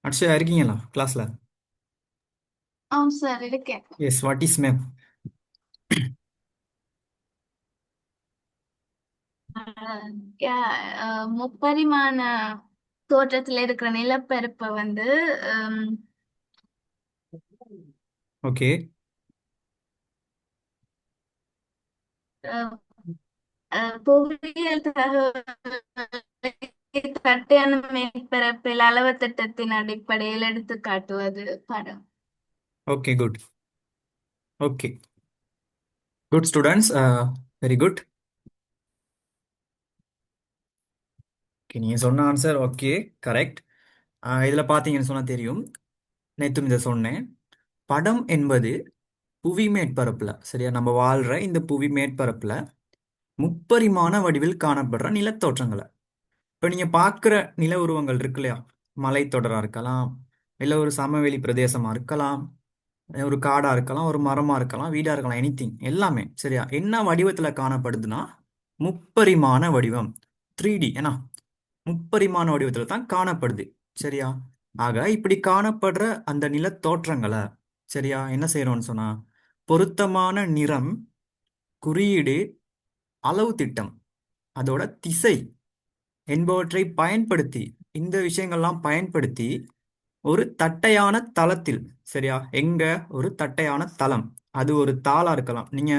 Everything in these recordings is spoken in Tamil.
அக்ஷயா இருக்கீங்களா கிளாஸ்ல? ஆம் சார் இருக்கேன். Yes, what is ma'am? அஹ் முப்பரிமாண தோற்றத்துல இருக்கிற நிலப்பரப்பை வந்து ஹம், ஓகே. அஹ், புவியியல் தகவல்களை தட்டையான மேற்பரப்பில் அளவு திட்டத்தின் அடிப்படையில் எடுத்து காட்டுவது படம். Okay, good. Okay, good students. Very good. Okay, நீங்கள் சொன்ன ஆன்சர் ஓகே, கரெக்ட். இதில் பார்த்தீங்கன்னு சொன்னால் தெரியும், நேற்றும் இதை சொன்னேன். படம் என்பது புவி மேற்பரப்பில், சரியா, நம்ம வாழ்கிற இந்த புவி மேற்பரப்பில் முப்பரிமாண வடிவில் காணப்படுற நிலத்தோற்றங்களை. இப்போ நீங்கள் பார்க்குற நில உருவங்கள் இருக்கு இல்லையா, மலைத்தொடராக இருக்கலாம், இல்லை ஒரு சமவெளி பிரதேசமாக இருக்கலாம், ஒரு காடா இருக்கலாம், ஒரு மரமா இருக்கலாம், வீடா இருக்கலாம், எனிதிங் எல்லாமே சரியா என்ன வடிவத்துல காணப்படுதுன்னா முப்பரிமாண வடிவம், 3D ஏன்னா முப்பரிமாண வடிவத்துல தான் காணப்படுது. சரியா? ஆக இப்படி காணப்படுற அந்த நிலத்தோற்றங்களை சரியா என்ன செய்யறோம்னு சொன்னா பொருத்தமான நிறம், குறியீடு, அளவு திட்டம், அதோட திசை என்பவற்றை பயன்படுத்தி, இந்த விஷயங்கள்லாம் பயன்படுத்தி ஒரு தட்டையான தளத்தில், சரியா, எங்க ஒரு தட்டையான தளம், அது ஒரு தாளா இருக்கலாம், நீங்க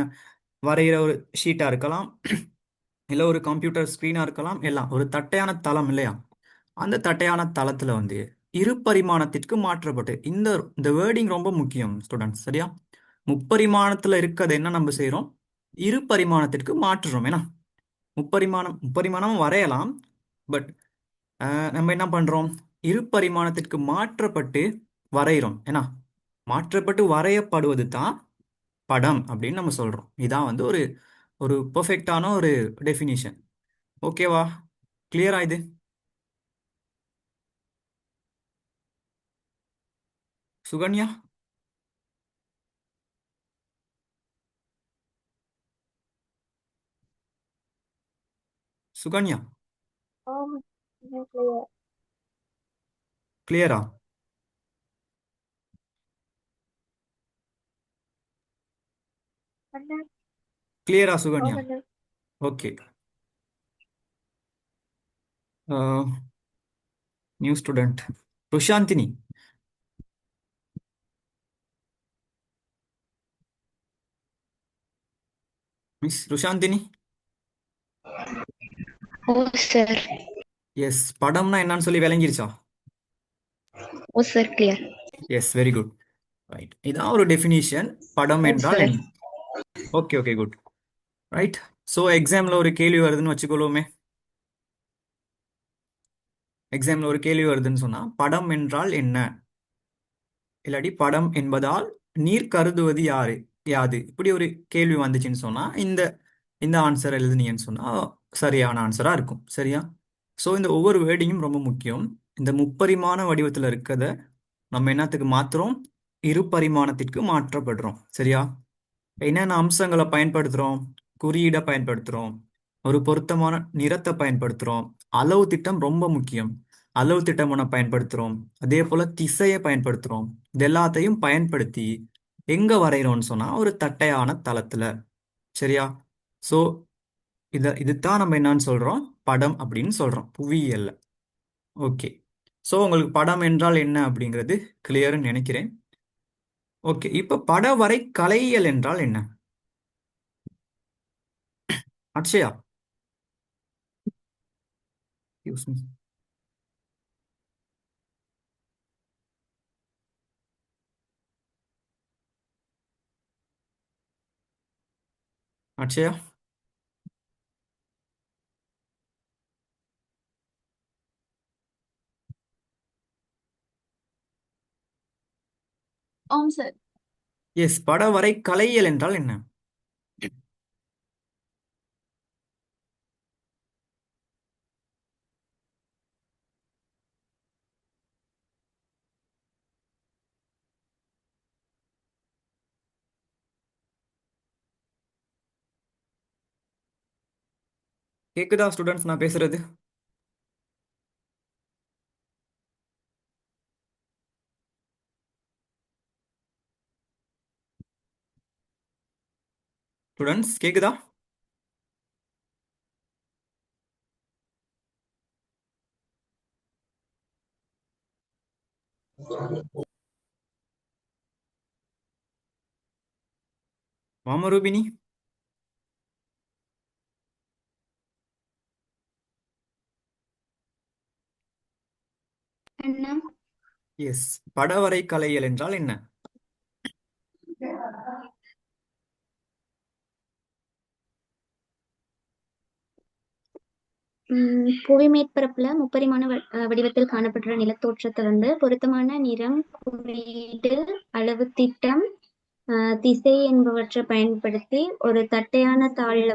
வரைகிற ஒரு ஷீட்டா இருக்கலாம், இல்ல ஒரு கம்ப்யூட்டர் ஸ்கிரீனா இருக்கலாம், எல்லாம் ஒரு தட்டையான தளம் இல்லையா, அந்த தட்டையான தளத்துல வந்து இரு பரிமாணத்திற்கு மாற்றப்பட்டு, இந்த இந்த வேர்டிங் ரொம்ப முக்கியம் ஸ்டூடெண்ட்ஸ். சரியா? முப்பரிமாணத்துல இருக்கிறது என்ன நம்ம செய்றோம், இரு பரிமாணத்திற்கு மாற்றுறோம். ஏன்னா முப்பரிமாணம் வரையலாம், பட் நம்ம என்ன பண்றோம், இரு பரிமாணத்திற்கு மாற்றப்பட்டு வரைகிறோம். ஏன்னா மாற்றப்பட்டு வரையப்படுவது தான் படம் அப்படின்னு நம்ம சொல்றோம். இதான் வந்து ஒரு ஒரு பெர்ஃபெக்டான ஒரு டெஃபினிஷன். ஓகேவா? கிளியரா இது? சுகன்யா? சுகன்யா? ஆம், clear. கிளியரா? அண்ணா, கிளியரா சுகன்யா? ஆமாண்ணா. Okay. New student Rushanthini. Miss Rushanthini. ஓ சார். எஸ், படம்னா என்னன்னு சொல்லி விளங்கிருச்சா? ஓ sir, clear. Yes, very good. Right, இதான் ஒரு டெஃபினிஷன். படம் ஓ என்றால் சார். என்ன? Okay, okay, good. Right. So எக்ஸாம்ல ஒரு கேள்வி வருதுன்னு வச்சுக்கொள்வோமே. எக்ஸாம்ல ஒரு கேள்வி வருதுன்னு சொன்னா படம் என்றால் என்ன, இல்லாட்டி படம் என்பதால் நீர் கருதுவது யாரு, யாது, இப்படி ஒரு கேள்வி வந்துச்சுன்னு சொன்னா இந்த இந்த ஆன்சர் எழுதுனீங்கன்னு சொன்னா சரியான ஆன்சரா இருக்கும். சரியா? ஸோ இந்த ஒவ்வொரு வேர்டிங்கும் ரொம்ப முக்கியம். இந்த முப்பரிமாண வடிவத்தில் இருக்கிறத நம்ம என்னத்துக்கு மாத்துறோம், இரு பரிமாணத்திற்கு மாற்றப்படுறோம். சரியா? என்னென்ன அம்சங்களை பயன்படுத்துறோம், குறியீடை பயன்படுத்துறோம், ஒரு பொருத்தமான நிறத்தை பயன்படுத்துறோம், அளவு திட்டம் ரொம்ப முக்கியம், அளவு திட்டம் ஒன்று பயன்படுத்துறோம், அதே போல திசையை பயன்படுத்துறோம். இது எல்லாத்தையும் பயன்படுத்தி எங்க வரைகிறோம்னு சொன்னா ஒரு தட்டையான தளத்துல. சரியா? ஸோ இதுதான் நம்ம என்னன்னு சொல்றோம், படம் அப்படின்னு சொல்றோம் புவியியல்ல. ஓகே. ஸோ உங்களுக்கு படம் என்றால் என்ன அப்படிங்கிறது கிளியர்னு நினைக்கிறேன். ஓகே, இப்போ பட வரை கலையியல் என்றால் என்ன? அக்ஷயா? Excuse me. அக்ஷயா? ஆம் சார். எஸ், பட வரை கலையியல் என்றால் என்ன? கேக்குதா ஸ்டூடெண்ட்ஸ் நான் பேசுறது? ஸ்டூடெண்ட்ஸ் கேக்குதா? வாமா ரூபினி. அண்ணா. எஸ். படவரை கலையியல் என்றால் என்ன? புவி மேற்பரப்புல முப்பரிமாண வடிவத்தில் காணப்படுற நிலத்தோற்றத்தை பொருத்தமான நிறம், குறியீடு, அளவு திட்டம், திசை என்பவற்றை பயன்படுத்தி ஒரு தட்டையான தாளில்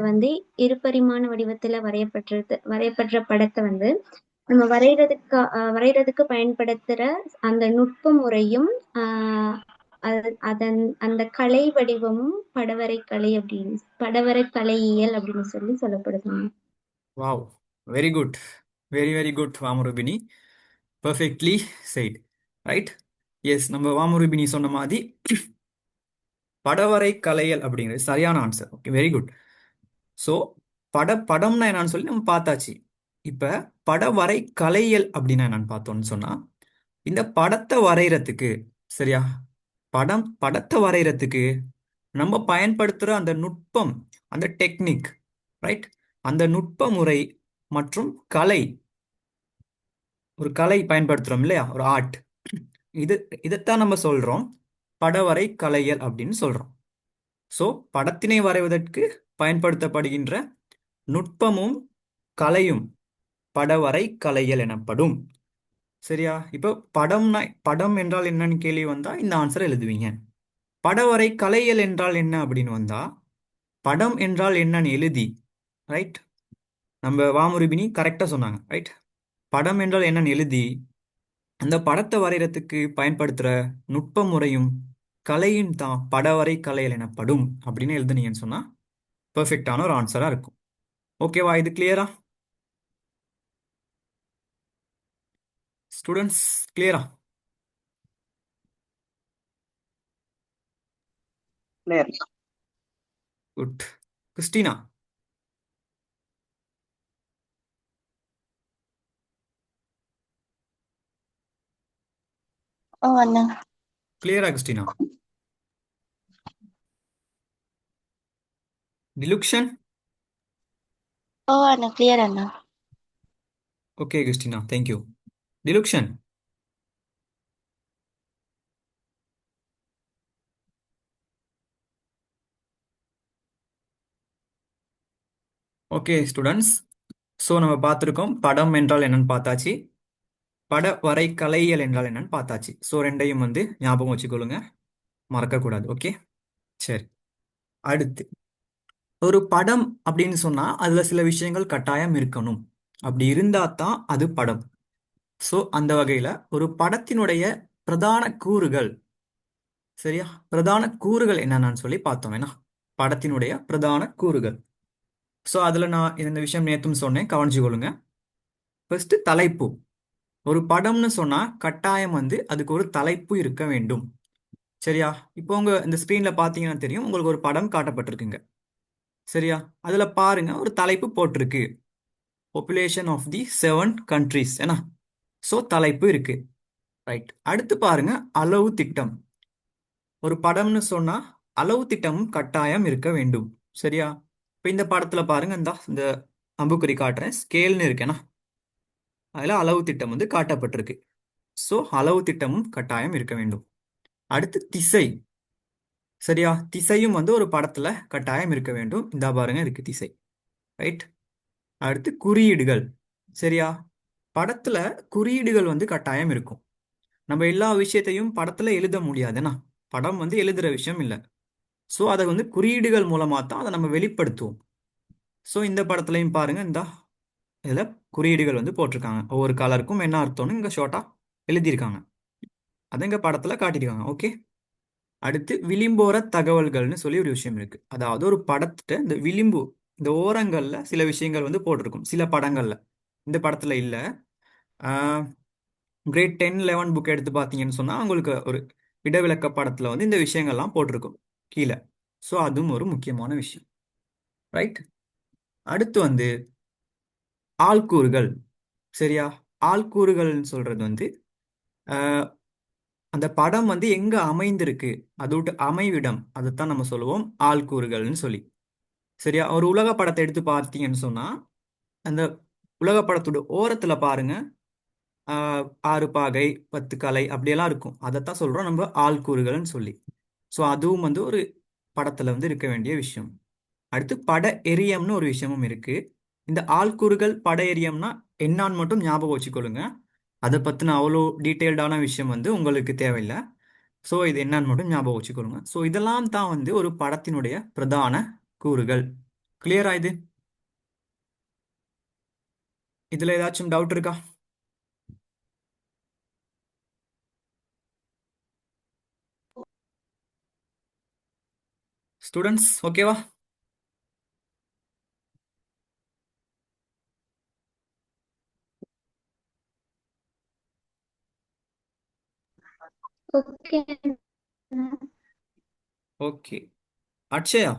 இருபரிமாண வடிவத்துல வரையப்படுற படத்தை நம்ம வரைகிறதுக்கு பயன்படுத்துற அந்த நுட்ப முறையும் அதன் அந்த கலை வடிவமும் படவரை கலையியல் அப்படின்னு சொல்லப்படுது. Wow, very good. Very very good Vamarupini. Perfectly said. Right. Yes, நம்ம வாமரூபினி சொன்ன மாதிரி படவரை கலையல் அப்படிங்கிறது சரியான answer. Okay, very good. So படம்னா என்னன்னு சொல்லி நம்ம பார்த்தாச்சு. இப்போ படவரை கலையல் அப்படின்னா என்னன்னு பார்த்தோம்னு சொன்னா, இந்த படத்தை வரைகிறதுக்கு, சரியா, படத்தை வரைகிறதுக்கு நம்ம பயன்படுத்துகிற அந்த நுட்பம், அந்த டெக்னிக், ரைட், அந்த நுட்ப முறை மற்றும் கலை, ஒரு கலை பயன்படுத்துகிறோம் இல்லையா, ஒரு ஆர்ட், இது இதைத்தான் நம்ம சொல்கிறோம் படவரை கலையல் அப்படின்னு சொல்கிறோம். ஸோ படத்தினை வரைவதற்கு பயன்படுத்தப்படுகின்ற நுட்பமும் கலையும் படவரை கலையல் எனப்படும். சரியா? இப்போ படம் என்றால் என்னன்னு கேள்வி வந்தா இந்த ஆன்சர் எழுதுவீங்க. படவரை கலையல் என்றால் என்ன அப்படின்னு வந்தா, படம் என்றால் என்னன்னு எழுதி, ரைட், நம்ம வாமுருபினி கரெக்டா சொன்னாங்க. ரைட், படம் என்றால் என்னன்னு எழுதி அந்த படத்தை வரைகிறதுக்கு பயன்படுத்துற நுட்ப முறையும் கலையும் தான் படவரை கலையல் எனப்படும் அப்படின்னு எழுதுனீங்கன்னு சொன்னா பெர்ஃபெக்டான ஒரு ஆன்சரா இருக்கும். ஓகேவா? இது கிளியரா ஸ்டூடெண்ட்ஸ்? கிளியரா? கிளியர். குட். கிறிஸ்டினா? ஓ அண்ணா. கிளியரா கிறிஸ்டினா? டிலுக்ஷன்? ஓ அண்ணா, கிளியர் அண்ணா. Okay Christina, thank you. Dilukshan? Okay students, so நம்ம பார்த்துருக்கோம் படம் என்றால் என்னன்னு பார்த்தாச்சு, பட வரை கலையியல் என்றால் என்னன்னு பார்த்தாச்சு. ஸோ ரெண்டையும் ஞாபகம் வச்சுக்கொள்ளுங்க, மறக்கக்கூடாது. ஓகே, சரி. அடுத்து, ஒரு படம் அப்படின்னு சொன்னா அதுல சில விஷயங்கள் கட்டாயம் இருக்கணும். அப்படி இருந்தா தான் அது படம். ஸோ அந்த வகையில ஒரு படத்தினுடைய பிரதான கூறுகள், சரியா, பிரதான கூறுகள் என்னன்னு சொல்லி பார்த்தோம். வேணா படத்தினுடைய பிரதான கூறுகள். ஸோ அதுல நான் இந்த விஷயம் நேத்தும் சொன்னேன், கவனிச்சு கொள்ளுங்க. ஃபர்ஸ்ட் தலைப்பு. ஒரு படம்னு சொன்னா கட்டாயம் அதுக்கு ஒரு தலைப்பு இருக்க வேண்டும். சரியா? இப்போ உங்க இந்த ஸ்கிரீன்ல பாத்தீங்கன்னா தெரியும், உங்களுக்கு ஒரு படம் காட்டப்பட்டிருக்குங்க. சரியா? அதுல பாருங்க, ஒரு தலைப்பு போட்டிருக்கு, பாப்புலேஷன் ஆஃப் தி 7 கண்ட்ரீஸ். ஏன்னா ஸோ தலைப்பு இருக்கு. ரைட். அடுத்து பாருங்க, அளவு திட்டம். ஒரு படம்னு சொன்னா அளவு திட்டமும் கட்டாயம் இருக்க வேண்டும். சரியா? இப்போ இந்த படத்துல பாருங்க, இந்த அம்புக்குறி காட்டுறேன், ஸ்கேல்னு இருக்கேனா, அதுல அளவு திட்டம் காட்டப்பட்டிருக்கு. ஸோ அளவு திட்டமும் கட்டாயம் இருக்க வேண்டும். அடுத்து திசை. சரியா? திசையும் ஒரு படத்துல கட்டாயம் இருக்க வேண்டும். இந்த பாருங்க இருக்கு திசை. ரைட். அடுத்து குறியீடுகள். சரியா? படத்துல குறியீடுகள் கட்டாயம் இருக்கும். நம்ம எல்லா விஷயத்தையும் படத்துல எழுத முடியாதுன்னா, படம் எழுதுற விஷயம் இல்லை. ஸோ அதை குறியீடுகள் மூலமா தான் அதை நம்ம வெளிப்படுத்துவோம். ஸோ இந்த படத்துலையும் பாருங்க, இதுல குறியீடுகள் போட்டிருக்காங்க. ஒவ்வொரு கலருக்கும் என்ன அர்த்தம்னு இங்க ஷார்ட்டா எழுதியிருக்காங்க. அதை இங்க படத்துல காட்டியிருக்காங்க. ஓகே. அடுத்து விளிம்போர தகவல்கள்னு சொல்லி ஒரு விஷயம் இருக்கு. அதாவது ஒரு படத்துல இந்த விளிம்பு, இந்த ஓரங்கள்ல சில விஷயங்கள் போட்டிருக்கும் சில படங்கள்ல. இந்த படத்துல இல்ல. கிரேட் 10, 11 புக் எடுத்து பார்த்தீங்கன்னு சொன்னா உங்களுக்கு ஒரு இடவிலக்க படத்துல இந்த விஷயங்கள்லாம் போட்டிருக்கும் கீழே. ஸோ அதுவும் ஒரு முக்கியமான விஷயம். ரைட். அடுத்து வந்து ஆள்கூறுகள். சரியா? ஆள்கூறுகள்னு சொல்றது வந்து அஹ், அந்த படம் வந்து எங்க அமைந்திருக்கு, அதோட அமைவிடம், அதைத்தான் நம்ம சொல்லுவோம் ஆள்கூறுகள்னு சொல்லி. சரியா? ஒரு உலக படத்தை எடுத்து பார்த்தீங்கன்னு சொன்னா அந்த உலக படத்தோட ஓரத்துல பாருங்க, ஆஹ், ஆறு பாகை, பத்து கலை அப்படியெல்லாம் இருக்கும். அதைத்தான் சொல்றோம் நம்ம ஆள்கூறுகள்னு சொல்லி. ஸோ அதுவும் வந்து ஒரு படத்துல வந்து இருக்க வேண்டிய விஷயம். அடுத்து பட எரியம்னு ஒரு விஷயமும் இருக்கு. இந்த ஆள்கூறுகள் பட எரியம்னா என்னான்னு மட்டும் ஞாபகம் வச்சுக்கொள்ளுங்க. அதை பத்தின அவ்வளோ டீட்டெயில்டான விஷயம் வந்து உங்களுக்கு தேவையில்லை. ஸோ இது என்னன்னு மட்டும் ஞாபகம் வச்சுக்கொள்ளுங்க. ஸோ இதெல்லாம் தான் வந்து ஒரு படத்தினுடைய பிரதான கூறுகள். கிளியரா இது? இதுல ஏதாச்சும் டவுட் இருக்கா? ஸ்டூடெண்ட்ஸ் ஓகேவா? Okay. Okay. Akshaya,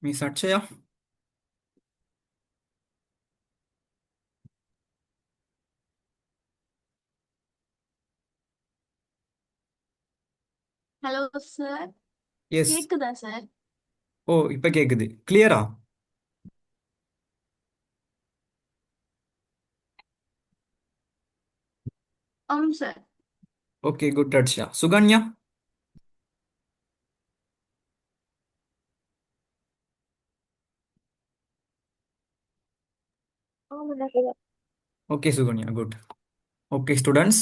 miss Akshaya. Hello sir, yes. கேக்குதா சார்? ஓ, இப்ப கேக்குது. கிளியரா? ஆமாம் sir. Okay, good Akshaya. Sukanya. Okay Sukanya, good. Okay students,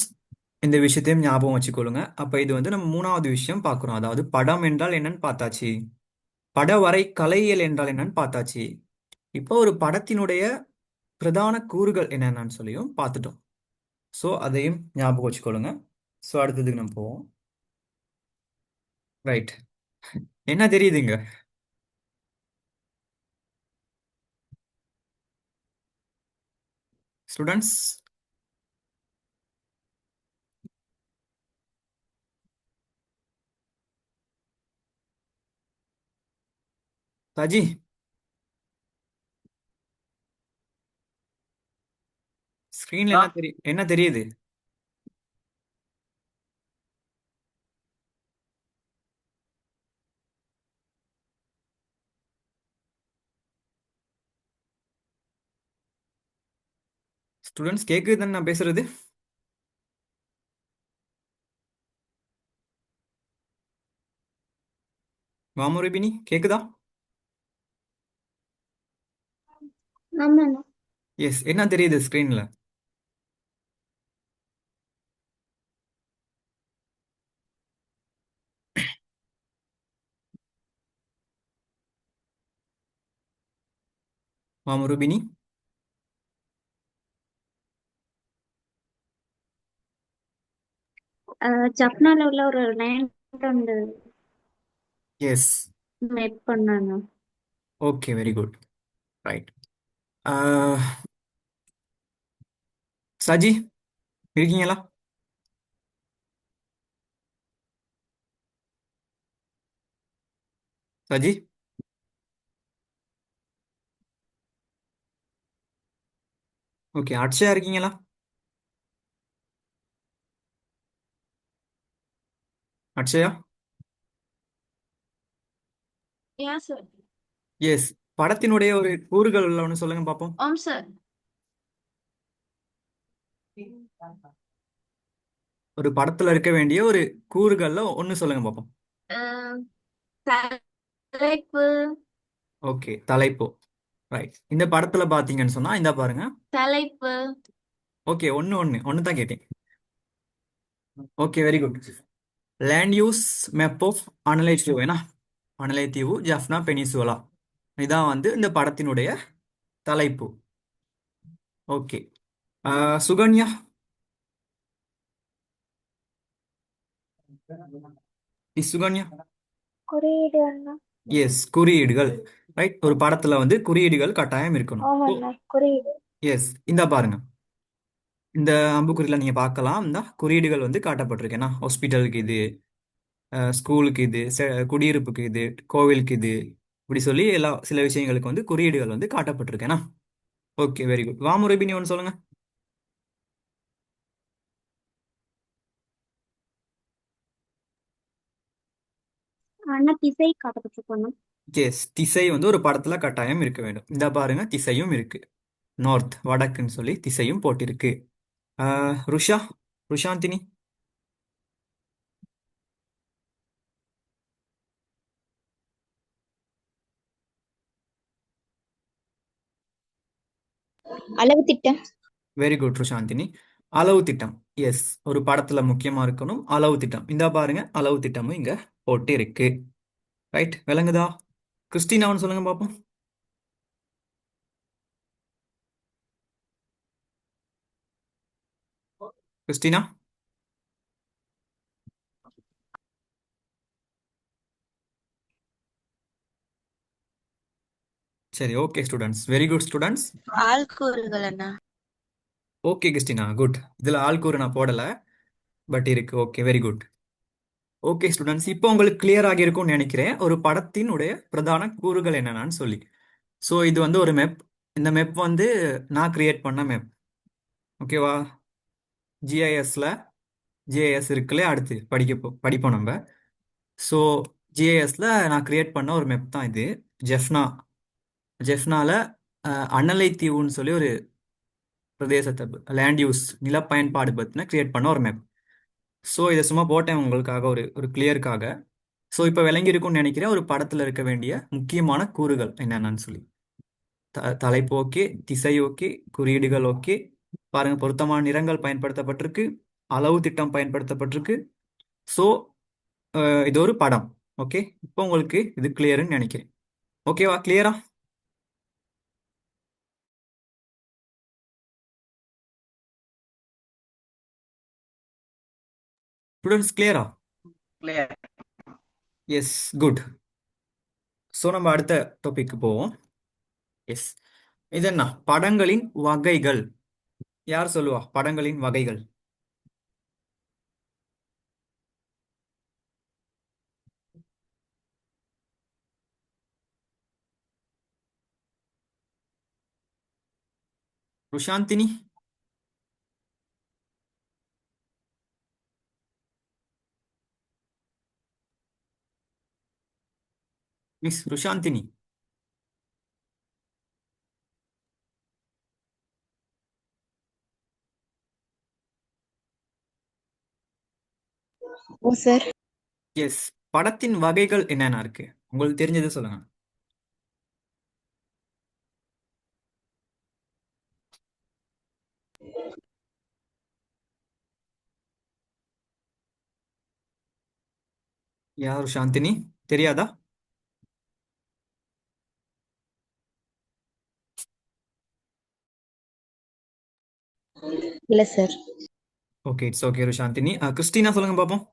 இந்த விஷயத்தையும் ஞாபகம் வச்சுக்கொள்ளுங்க. அப்ப இது வந்து நம்ம மூணாவது விஷயம் பார்க்குறோம். அதாவது படம் என்றால் என்னன்னு பார்த்தாச்சு, பட வரை கலையியல் என்றால் என்னன்னு பார்த்தாச்சு. இப்போ ஒரு படத்தினுடைய பிரதான கூறுகள் என்னென்னு சொல்லியும் பார்த்துட்டோம். ஸோ அதையும் ஞாபகம் வச்சுக்கொள்ளுங்க. ஸோ அடுத்ததுக்கு நம்ம போவோம். ரைட். என்ன தெரியுதுங்க ஸ்டூடெண்ட்ஸ்? சஜி, ஸ்க்ரீன்ல என்ன தெரியுது? ஸ்டூடெண்ட்ஸ் கேக்குது தானே நான் பேசுறது? வாமுருபினி கேக்குதா? ஆமாண்ணா. எஸ், என்ன தெரியுது ஸ்க்ரீன்ல? வாமுருபினி. ஜப்னால உள்ள ஒரு லேண்ட் வந்து எஸ். மேப் பண்ணாங்க. Okay, very good. Right. Saji, இருக்கீங்களா? சஜி. ஓகே, அட்சயா இருக்கீங்களா? அட்சயா. ஏன் சார்? எஸ். படத்தினுடைய ஒரு கூறுகள் உள்ள ஒன்று சொல்லுங்க பார்ப்போம். ஆம் சார். ஒரு படத்துல இருக்க வேண்டிய ஒரு கூறுகள்ல ஒன்று சொல்லுங்க பார்ப்போம். அஹ், தலைப்பு. ஓகே, தலைப்பு. ரைட். இந்த படத்துல பாத்தீங்கன்னு சொன்னா இந்த பாருங்க. தலைப்பு. ஓகே, ஒன்று ஒன்று ஒன்று தான் கேட்டேன். Okay, very good. Land use map of Analaitivu ஏன்னா அனலைட்டிவ் ஜஃப்னா பெனிசுவலா, இதான் வந்து இந்த படத்தினுடைய தலைப்பு. ஓகே. சுகன்யா. சுகன்யா. குறியீடு அண்ணா. எஸ், குறியீடுகள். ரைட். ஒரு படத்துல வந்து குறியீடுகள் கட்டாயம் இருக்கணும். ஆமாண்ணா, குறியீடு. எஸ், இந்த பாருங்க. இந்த அம்புக்குறியில் நீங்கள் பார்க்கலாம், இந்த குறியீடுகள் வந்து காட்டப்பட்டிருக்கு. ஏன்னா ஹாஸ்பிட்டலுக்கு இது, ஸ்கூலுக்கு இது, குடியிருப்புக்கு இது, கோவிலுக்கு இது, இப்படி சொல்லி சில விஷயங்களுக்கு வந்து குறியீடுகள் வந்து காட்டப்பட்டிருக்கேனா. Okay, very good. வாமுரபி, நீ ஒன்று சொல்லுங்க. அண்ணா திசை காட்டப்பட்டிருக்கணும். எஸ், திசை வந்து ஒரு படத்துல கட்டாயம் இருக்க வேண்டும். இந்த பாருங்க, திசையும் இருக்கு. நார்த், வடக்குன்னு சொல்லி திசையும் போட்டிருக்கு. ருஷா, ருஷாந்தினி. அளவு திட்டம். Very good Rushanthini. அளவு திட்டம். எஸ், ஒரு படத்துல முக்கியமா இருக்கணும் அளவு திட்டம். இந்த பாருங்க, அளவு திட்டமும் இங்க போட்டு இருக்கு. ரைட், விளங்குதா? கிறிஸ்டினான்னு சொல்லுங்க பாப்போம். கிறிஸ்டினா. சரி, okay students, very good students. ஆள்கூறுகள் அண்ணா. Okay Christina, good. இதுல ஆள்கூறு நான் போடல, பட் இருக்கு. Okay, very good. Okay students, இப்போ உங்களுக்கு கிளியர் ஆகியிருக்கும்னு நினைக்கிறேன் ஒரு படத்தினுடைய பிரதான கூறுகள் என்னென்னு சொல்லி. ஸோ இது வந்து ஒரு மேப். இந்த மேப் வந்து நான் கிரியேட் பண்ண மேப். ஓகேவா? ஜிஐஎஸ்ல ஜிஐஎஸ் இருக்குல்ல, அடுத்து படிப்போம் நம்ம. ஸோ ஜிஐஎஸ்ல நான் கிரியேட் பண்ண ஒரு மேப் தான் இது. ஜெஃப்னா ஜெஃப்னால அனலை தீவுன்னு சொல்லி ஒரு பிரதேசத்தை, லேண்ட் யூஸ், நில பயன்பாடு பற்றின கிரியேட் பண்ண ஒரு மேப். ஸோ இதை சும்மா போட்டேன் உங்களுக்காக, ஒரு ஒரு கிளியருக்காக. ஸோ இப்போ விளங்கியிருக்கும்னு நினைக்கிறேன் ஒரு படத்தில் இருக்க வேண்டிய முக்கியமான கூறுகள் என்னென்னு சொல்லி. தலைப்பு ஓகே, திசை ஓகே, குறியீடுகள் ஓகே. பாருங்க, பொருத்தமான நிறங்கள் பயன்படுத்தப்பட்டிருக்கு, அளவு திட்டம் பயன்படுத்தப்பட்டிருக்கு. ஸோ இது ஒரு படம். ஓகே, இப்போ உங்களுக்கு இது கிளியர்னு நினைக்கிறேன். ஓகேவா? கிளியரா? ஸ்டூடெண்ட்ஸ், கிளியரா? Clear. S, good. ஸோ நம்ம அடுத்த டாபிக் போவோம். எஸ், இது என்ன? படங்களின் வகைகள். யார் சொல்லுவா படங்களின் வகைகள்? ருஷாந்தினி. மிஸ் ருஷாந்தினி. ஓ சார். எஸ், படத்தின் வகைகள் என்னென்ன இருக்கு உங்களுக்கு தெரிஞ்சதை சொல்லுங்க. யார் சாந்தினி? தெரியாதா? இல்ல sir. Okay, it's okay Rushanthini. Christina சொல்லுங்க பாப்போம்.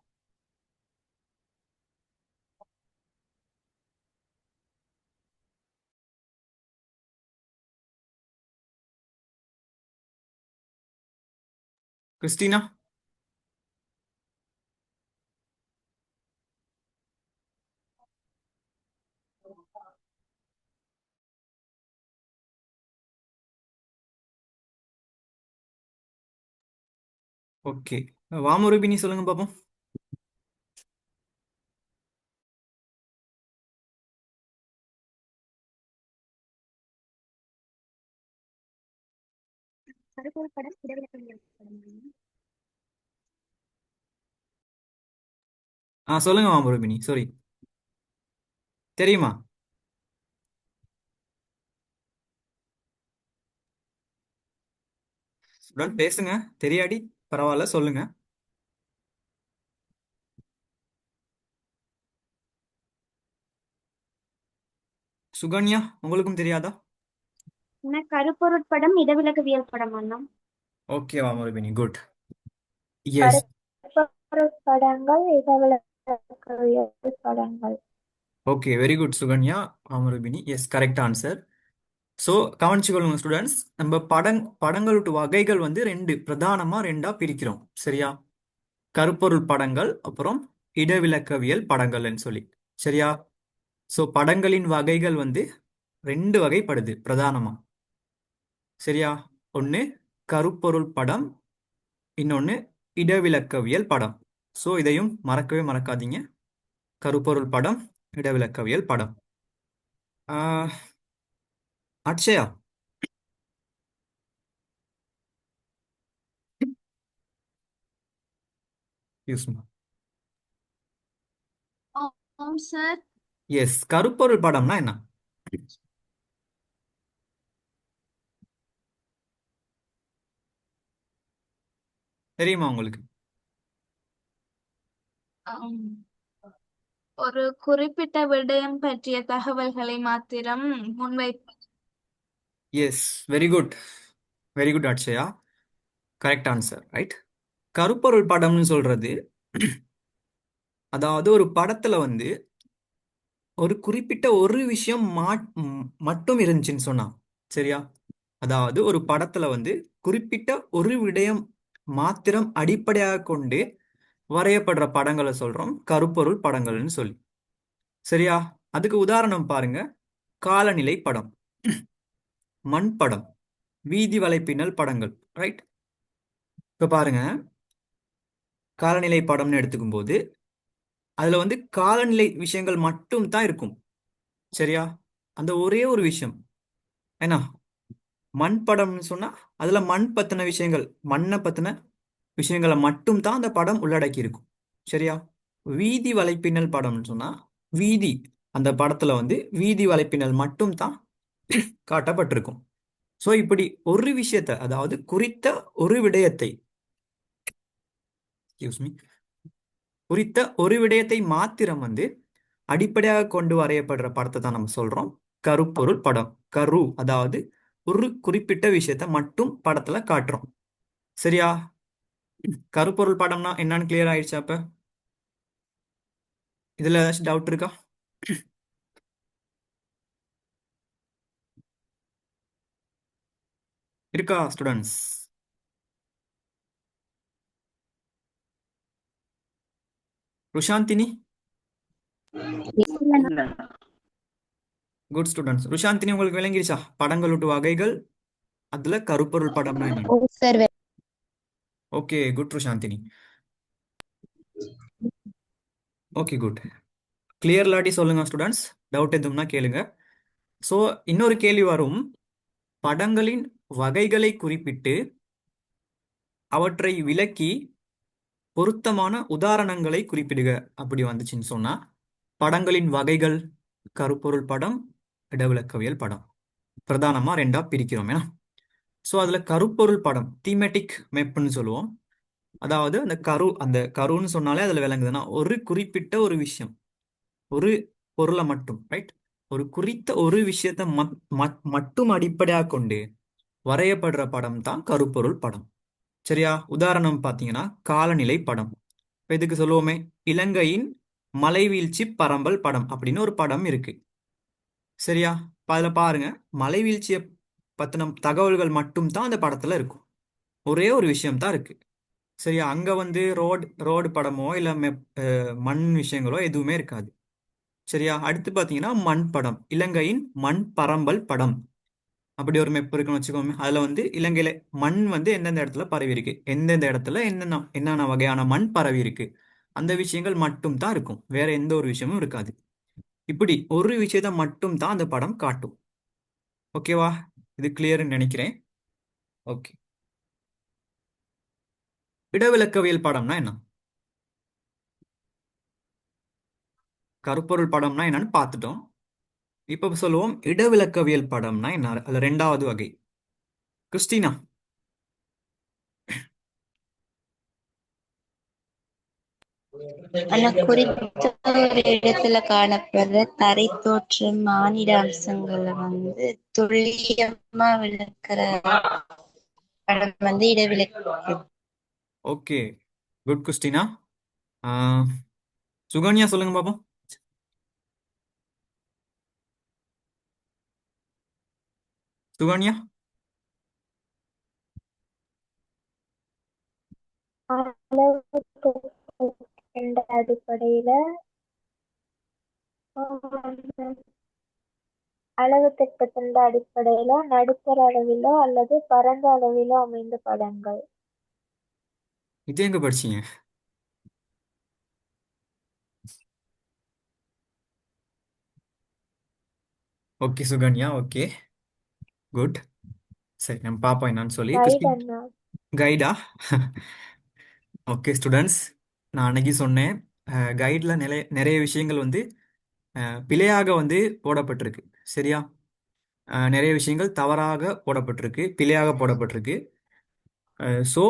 கிறிஸ்டினா. ஓகே, வாமுருபினி சொல்லுங்க பாப்போம். கருப்பொருள் படம் இடவிலக்கு படம். சொல்லுங்க வாமுருபினி, சாரி. தெரியுமா? ஸ்டூடெண்ட் பேசுங்க. தெரியாடி பரவாயில்ல, சொல்லுங்க. சுகன்யா, உங்களுக்கும் தெரியாதா? கருப்பொருட் படம் இடவிலக்கவியல் படம் அண்ணா. Okay Vamurupini, good. எஸ். கருப்பொருட் படங்கள் இடவிலக்கவியல் படங்கள். Okay, very good Sukanya. Vamurupini, yes, correct answer. So கவனிச்சுக்கொள்ளுங்க ஸ்டூடெண்ட்ஸ், நம்ம படங்களோட வகைகள் வந்து பிரதானமா ரெண்டா பிரிக்கிறோம். சரியா? கருப்பொருள் படங்கள் அப்புறம் இடவிலக்கவியல் படங்கள்னு சொல்லி. சரியா? ஸோ படங்களின் வகைகள் வந்து ரெண்டு வகைப்படுது பிரதானமா. சரியா? ஒன்று கருப்பொருள் படம், இன்னொன்று இடவிலக்கவியல் படம். ஸோ இதையும் மறக்கவே மறக்காதீங்க. கருப்பொருள் படம், இடவிலக்கவியல் படம். ஆஹ், அட்சயா, யூஸ் ஆம் சார். எஸ், கருப்பொருள் படம்னா என்ன? தெரியுமா உங்களுக்கு? ஆம். ஒரு குறிப்பிட்ட விடயம் பற்றிய தகவல்களை மாத்திரம் முன்வை. Yes, very good. Very good Atchaya. Correct answer, right. கருப்பொருள் படம்னு சொல்றது அதாவது ஒரு படத்துல வந்து ஒரு குறிப்பிட்ட ஒரு விஷயம் மட்டும் இருந்துச்சுன்னு சொன்னா. சரியா? அதாவது ஒரு படத்துல வந்து குறிப்பிட்ட ஒரு விடயம் மாத்திரம் அடிப்படையாக கொண்டு வரையப்படுற படங்களை சொல்றோம் கருப்பொருள் படங்கள்னு சொல்லி. சரியா? அதுக்கு உதாரணம் பாருங்க. காலநிலை படம், மண் படம், வீதி வலைப்பின்னல் படங்கள். ரைட்? இப்ப பாருங்க, காலநிலை படம்னு எடுத்துக்கும் போது அதுல வந்து காலநிலை விஷயங்கள் மட்டும் தான் இருக்கும். சரியா? அந்த ஒரே ஒரு விஷயம் என்ன. மண் படம்னு சொன்னா அதுல மண் பத்தின விஷயங்கள், மண்ணை பத்தின விஷயங்களை மட்டும் தான் அந்த படம் உள்ளடக்கி இருக்கும். சரியா? வீதி வலைப்பின்னல் படம்னு சொன்னா வீதி, அந்த படத்துல வந்து வீதி வலைப்பின்னல் மட்டும் தான் காட்டப்பட்டிருக்கும். ஸோ இப்படி ஒரு விஷயத்தை, அதாவது குறித்த ஒரு விடயத்தை, excuse me, குறித்த ஒரு விடயத்தை மாத்திரம் வந்து அடிப்படையாக கொண்டு வரையப்படுற படத்தை தான் நம்ம சொல்றோம் கருப்பொருள் படம். கரு அதாவது ஒரு குறிப்பிட்ட விஷயத்தை மட்டும் படத்துல காட்டுறோம். சரியா? கருப்பொருள் படம்னா என்னன்னு கிளியர் ஆயிடுச்சா? அப்ப இதுல ஏதாச்சும் டவுட் இருக்கா? இருக்கா ஸ்டூடெண்ட்ஸ்? ருஷாந்தினி, இல்லைண்ணா. Good students. ருஷாந்தினி, உங்களுக்கு விளங்கிருச்சா படங்களோட வகைகள், அதுல கருப்பொருள் படம்னா என்னன்னு? ஓ sir. Okay, good Rushanthini. Okay, good. Clear இல்லாட்டி சொல்லுங்க ஸ்டூடெண்ட்ஸ், டவுட் எதுவும்னா கேளுங்க. ஸோ இன்னொரு கேள்வி வரும், படங்களின் வகைகளை குறிப்பிட்டு அவற்றை விளக்கி பொருத்தமான உதாரணங்களை குறிப்பிடுக அப்படி வந்துச்சுன்னு சொன்னா, படங்களின் வகைகள் கருப்பொருள் படம், இடவிலக்கவியல் படம் பிரதானமா ரெண்டா பிரிக்கிறோம். ஏன்னா ஸோ அதுல கருப்பொருள் படம் தீமெட்டிக் மெப்னு சொல்லுவோம். அதாவது அந்த கருன்னு சொன்னாலே அதுல விளங்குதுன்னா ஒரு குறிப்பிட்ட ஒரு விஷயம், ஒரு பொருளை மட்டும், ரைட், ஒரு குறித்த ஒரு விஷயத்தை மட்டும் அடிப்படையாக கொண்டு வரையப்படுற படம் தான் கருப்பொருள் படம். சரியா? உதாரணம் பார்த்தீங்கன்னா காலநிலை படம். இப்ப இதுக்கு சொல்லுவோமே, இலங்கையின் மலைவீழ்ச்சி பரம்பல் படம் அப்படின்னு ஒரு படம் இருக்கு. சரியா? இப்ப அதுல பாருங்க, மலைவீழ்ச்சியை பத்தின தகவல்கள் மட்டும் தான் அந்த படத்துல இருக்கும். ஒரே ஒரு விஷயம் தான் இருக்கு. சரியா? அங்க வந்து ரோடு படமோ இல்ல மண் விஷயங்களோ எதுவுமே இருக்காது. சரியா? அடுத்து பாத்தீங்கன்னா மண் படம், இலங்கையின் மண் பரம்பல் படம் அப்படி ஒரு மெப் இருக்குன்னு வச்சுக்கோங்க. அதுல வந்து இலங்கையில மண் வந்து எந்தெந்த இடத்துல பரவி இருக்கு, எந்தெந்த இடத்துல என்னென்ன வகையான மண் பரவி இருக்கு, அந்த விஷயங்கள் மட்டும் தான் இருக்கும். வேற எந்த ஒரு விஷயமும் இருக்காது. இப்படி ஒரு விஷயத்த மட்டும் தான் அந்த படம் காட்டும். ஓகேவா? இது கிளியர்னு நினைக்கிறேன். ஓகே. இடவிலக்கவியல் படம்னா என்ன? கருப்பொருள் படம்னா என்னன்னு பார்த்துட்டோம். இப்ப சொல்லுவோம் இடவிலக்கவியல் படம்னா என்ன, அதுல ரெண்டாவது வகை. கிறிஸ்டினா. ஆனா குறிப்பிட்ட ஒரு இடத்துல காணப்படுற தரை தோற்றம் மானிட அம்சங்களை வந்து துல்லியமா விளக்குற படம் வந்து இடவிலக்கு. Okay, good Christina. சுகன்யா சொல்லுங்க பாப்போம். சுகன்யா? அளவுத்திட்ட அடிப்படையில அளவு திட்டத்தின் அடிப்படையில நடுத்தர அளவிலோ அல்லது பரந்த அளவிலோ அமைந்த படங்கள். இது எங்க படிச்சீங்க? Okay Sukanya, okay, good. சரி, நம்ம பாப்போம் என்னன்னு சொல்லி. கைட் கிறிஸ்டின், அண்ணா. கைடா? ஓகே ஸ்டூடெண்ட்ஸ், நான் அன்னைக்கு சொன்னேன் கைடில் நிறைய நிறைய விஷயங்கள் வந்து பிழையாக வந்து போடப்பட்டிருக்கு. சரியா? நிறைய விஷயங்கள் தவறாக போடப்பட்டிருக்கு, பிழையாக போடப்பட்டிருக்கு. ஸோ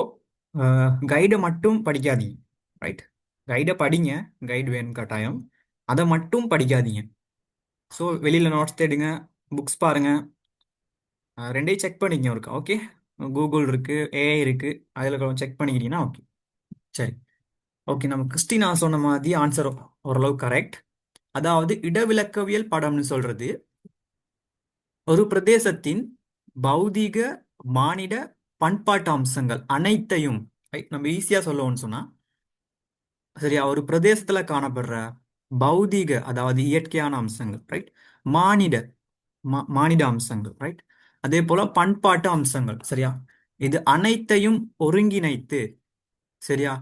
கைடை மட்டும் படிக்காதீங்க, ரைட்? கைடை படிங்க, கைடு வேணும் கட்டாயம். அதை மட்டும் படிக்காதீங்க. ஸோ வெளியில் நோட்ஸ் தேடுங்க, புக்ஸ் பாருங்க, ரெண்டையும் செக் பண்ணிக்கங்க ஒருக்கா. ஓகே, கூகுள் இருக்கு, ஏஐ இருக்கு, அதில் கொஞ்சம் செக் பண்ணிக்கிட்டீங்கன்னா ஓகே. சரி, ஓகே. நம்ம கிறிஸ்டினா சொன்ன மாதிரி ஆன்சர் ஓரளவு கரெக்ட். அதாவது இடவிலக்கவியல் படம்னு சொல்றது ஒரு பிரதேசத்தின் பௌதீக, மானிட, பண்பாட்டு அம்சங்கள் அனைத்தையும், right? நம்ம ஈஸியா சொல்லணும்னு சொன்னா சரியா, ஒரு பிரதேசத்துல காணப்படுற பௌதீக அதாவது இயற்கையான அம்சங்கள், ரைட்? மானிட மானிட அம்சங்கள், ரைட்? அதே போல பண்பாட்டு அம்சங்கள், சரியா? இது அனைத்தையும் ஒருங்கிணைத்து, சரியா,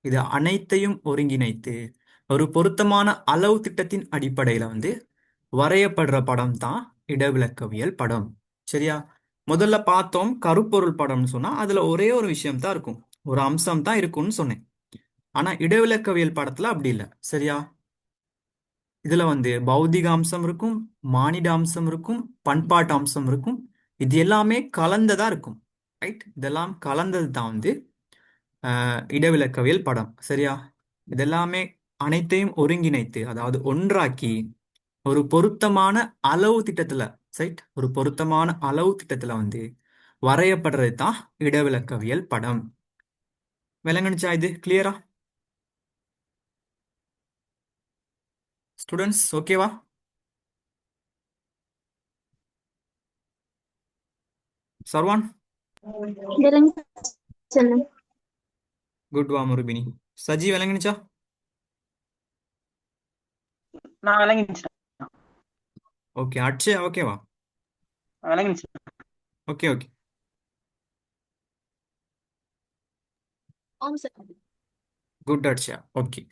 இது அனைத்தையும் ஒருங்கிணைத்து ஒரு பொருத்தமான அளவு திட்டத்தின் அடிப்படையில வந்து வரையப்படுற படம் தான் இடவிலக்கவியல் படம். சரியா? முதல்ல பார்த்தோம் கருப்பொருள் படம்னு சொன்னா அதுல ஒரே ஒரு விஷயம் தான் இருக்கும், ஒரு அம்சம் தான் இருக்கும்னு சொன்னேன். ஆனா இடவிலக்கவியல் படத்துல அப்படி இல்லை. சரியா? இதுல வந்து பௌதிக அம்சம் இருக்கும், மானிட அம்சம் இருக்கும், பண்பாட்டு அம்சம் இருக்கும். இது எல்லாமே கலந்ததா இருக்கும், ரைட்? இதெல்லாம் கலந்தது தான் வந்து இடவிலக்கவியல் படம். சரியா? இதெல்லாமே அனைத்தையும் ஒருங்கிணைத்து, அதாவது ஒன்றாக்கி ஒரு பொருத்தமான அளவு திட்டத்துல, ரைட், ஒரு பொருத்தமான அளவு திட்டத்துல வந்து வரையப்படுறது தான் இடவிலக்கவியல் படம். விளங்குனுச்சா? இது கிளியரா ஸ்டூடெண்ட்ஸ்? ஓகேவா? சர்வான்? குட் வா முருபினி. சஜி விளங்குனுச்சா? நான் விளங்கிடுச்சு. ஓகே. அட்சயா ஓகேவா? விளங்கிடுச்சு. Okay okay, good Atchaya. Okay,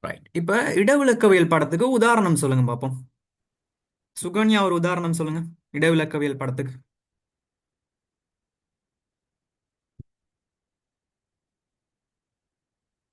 right. இப்ப இடவிலக்கவியல் படத்துக்கு உதாரணம் சொல்லுங்க பாப்போம். சுகன்யா ஒரு உதாரணம் சொல்லுங்க இடவிலக்கவியல் படத்துக்கு.